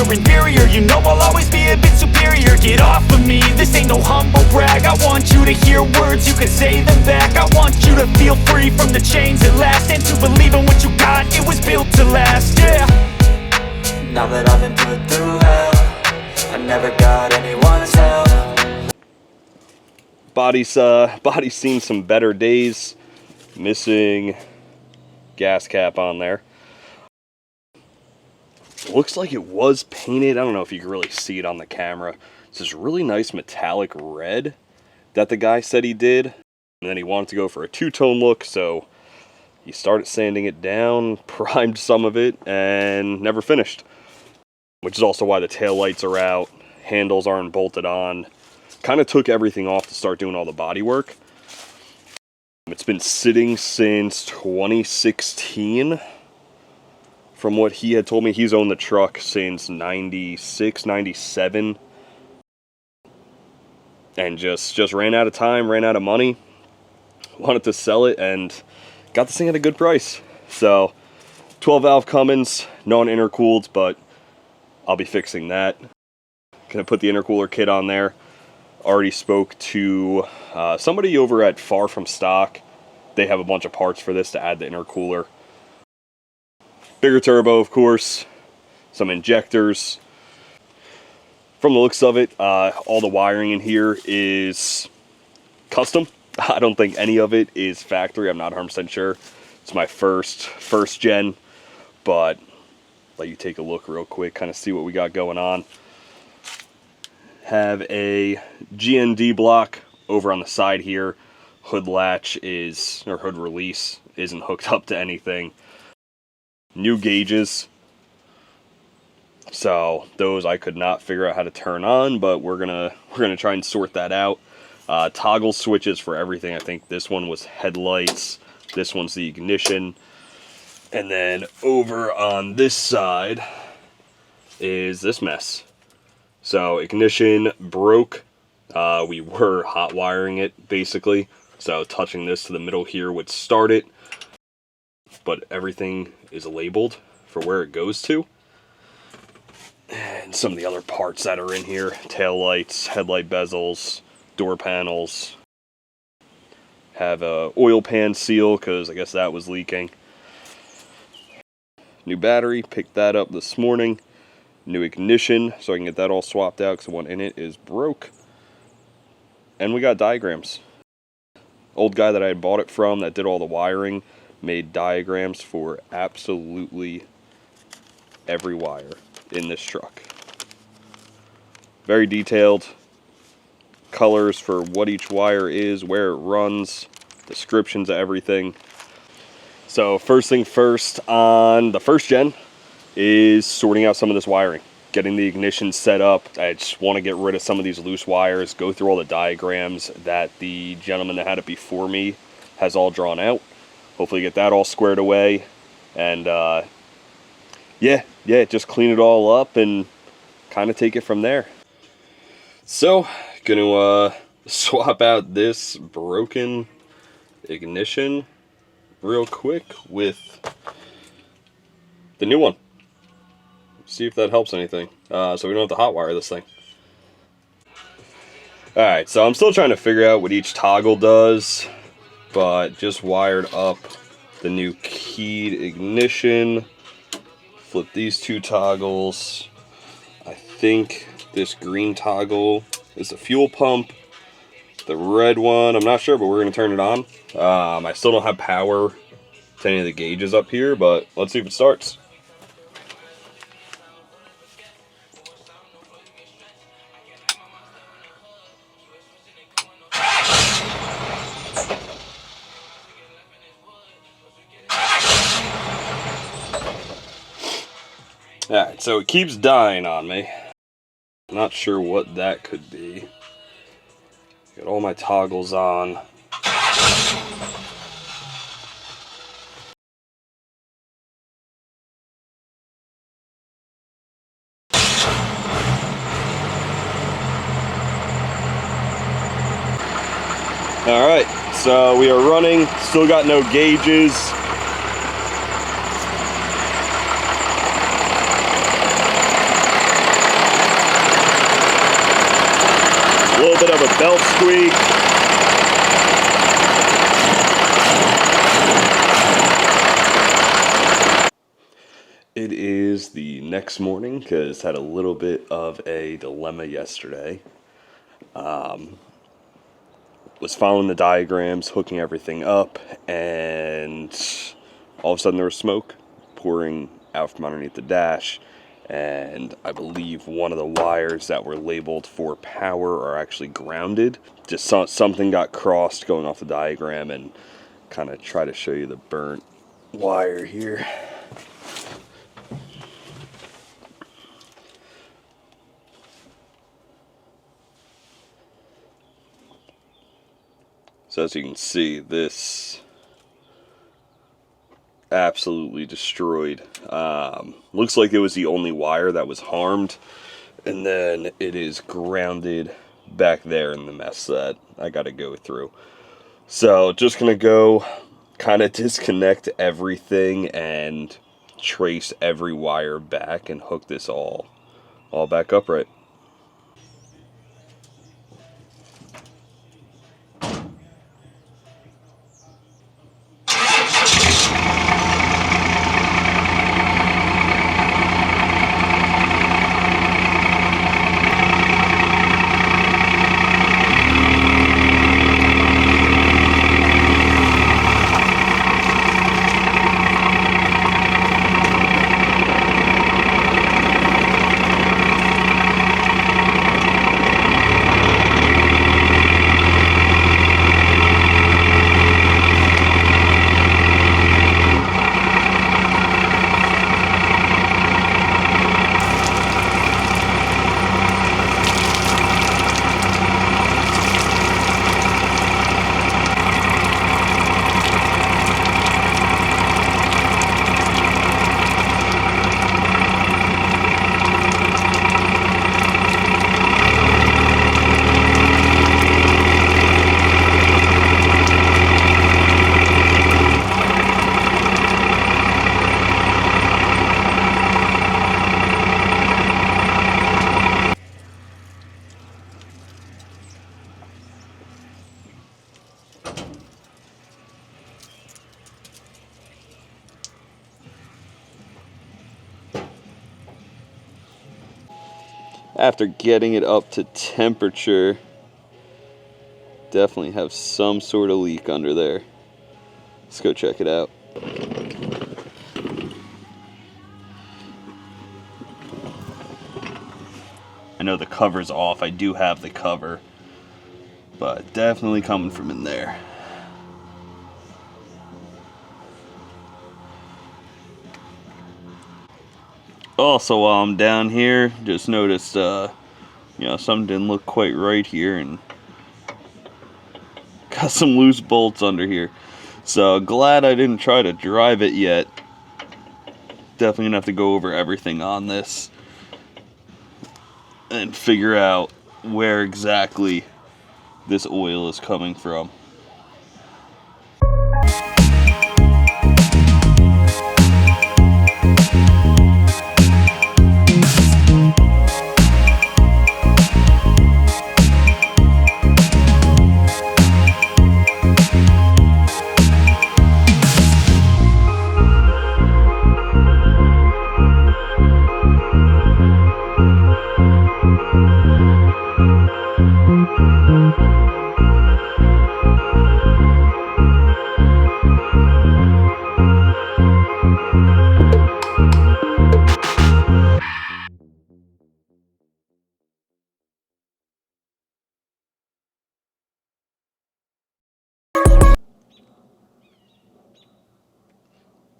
you're inferior. You know I'll always be a bit superior. Get off of me, this ain't no humble brag. I want you to hear words, you can say them back. I want you to feel free from the chains at last, and to believe in what you got, it was built to last, yeah. Now that I've been put through hell, I never got anyone's help. Body's seen some better days. Missing gas cap on there. Looks like it was painted. I don't know if you can really see it on the camera. It's this really nice metallic red that the guy said he did. And then he wanted to go for a two-tone look, so he started sanding it down, primed some of it, and never finished. Which is also why the tail lights are out, handles aren't bolted on. Kind of took everything off to start doing all the body work. It's been sitting since 2016. From what he had told me, he's owned the truck since 96, 97. And just ran out of time, ran out of money. Wanted to sell it and got this thing at a good price. So, 12 valve Cummins, non-intercooled, but I'll be fixing that. Gonna put the intercooler kit on there. Already spoke to somebody over at Far From Stock. They have a bunch of parts for this to add the intercooler. Bigger turbo, of course. Some injectors. From the looks of it, all the wiring in here is custom. I don't think any of it is factory. I'm not 100% sure. It's my first gen, but let you take a look real quick, kind of see what we got going on. Have a GND block over on the side here. Hood latch or hood release isn't hooked up to anything. New gauges. So those I could not figure out how to turn on, but we're gonna try and sort that out. Toggle switches for everything. I think this one was headlights. This one's the ignition. And then over on this side is this mess. So ignition broke. We were hot wiring it basically. So touching this to the middle here would start it. But everything is labeled for where it goes to. And some of the other parts that are in here. Tail lights, headlight bezels, door panels. Have a oil pan seal because I guess that was leaking. New battery, picked that up this morning. New ignition, so I can get that all swapped out because the one in it is broke. And we got diagrams. Old guy that I had bought it from that did all the wiring made diagrams for absolutely every wire in this truck. Very detailed. Colors for what each wire is, where it runs, descriptions of everything. So first thing first on the first gen is sorting out some of this wiring, getting the ignition set up. I just want to get rid of some of these loose wires, go through all the diagrams that the gentleman that had it before me has all drawn out. Hopefully get that all squared away, and yeah, just clean it all up and kind of take it from there. So, gonna swap out this broken ignition real quick with the new one. See if that helps anything. So we don't have to hotwire this thing. Alright, so I'm still trying to figure out what each toggle does, but just wired up the new keyed ignition. Flip these two toggles. I think this green toggle is the fuel pump. The red one, I'm not sure, but we're going to turn it on. I still don't have power to any of the gauges up here, but let's see if it starts. Alright, so it keeps dying on me. Not sure what that could be. Got all my toggles on. Alright, so we are running, still got no gauges. little bit of a belt squeak. It is the next morning because had a little bit of a dilemma yesterday. Was following the diagrams, hooking everything up, and all of a sudden there was smoke pouring out from underneath the dash. And I believe one of the wires that were labeled for power are actually grounded. Just something got crossed going off the diagram, and kind of try to show you the burnt wire here. So as you can see, this absolutely destroyed. Looks like it was the only wire that was harmed, and then it is grounded back there in the mess that I got to go through. So just gonna go kind of disconnect everything and trace every wire back and hook this all back upright. After getting it up to temperature, definitely have some sort of leak under there. Let's go check it out. I know the cover's off. I do have the cover, but definitely coming from in there. Also, while I'm down here, just noticed, something didn't look quite right here, and got some loose bolts under here. So glad I didn't try to drive it yet. Definitely gonna have to go over everything on this and figure out where exactly this oil is coming from.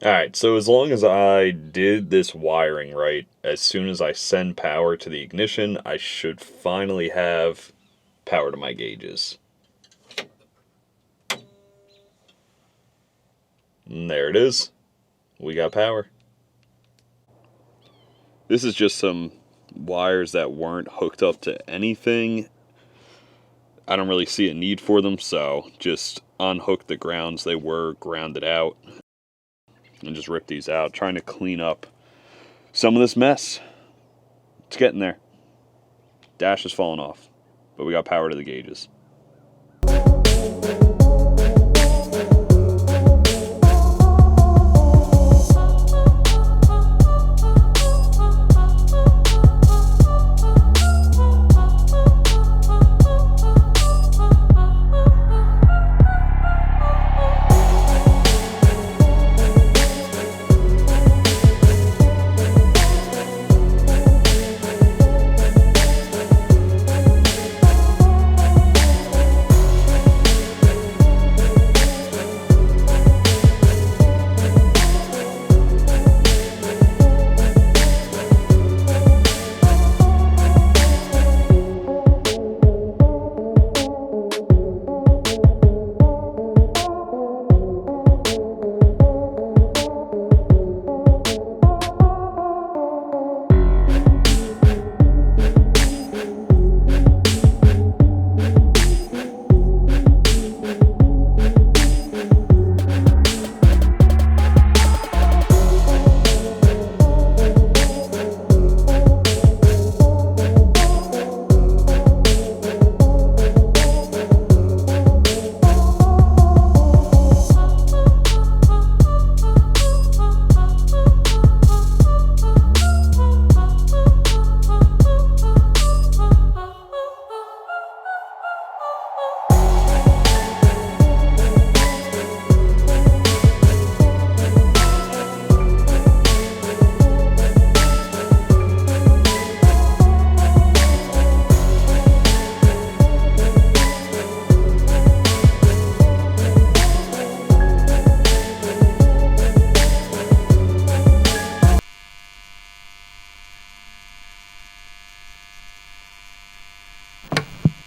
Alright, so as long as I did this wiring right, as soon as I send power to the ignition, I should finally have power to my gauges. And there it is. We got power. This is just some wires that weren't hooked up to anything. I don't really see a need for them, so just unhook the grounds. They were grounded out. And just rip these out, trying to clean up some of this mess. It's getting there. Dash is falling off. but we got power to the gauges.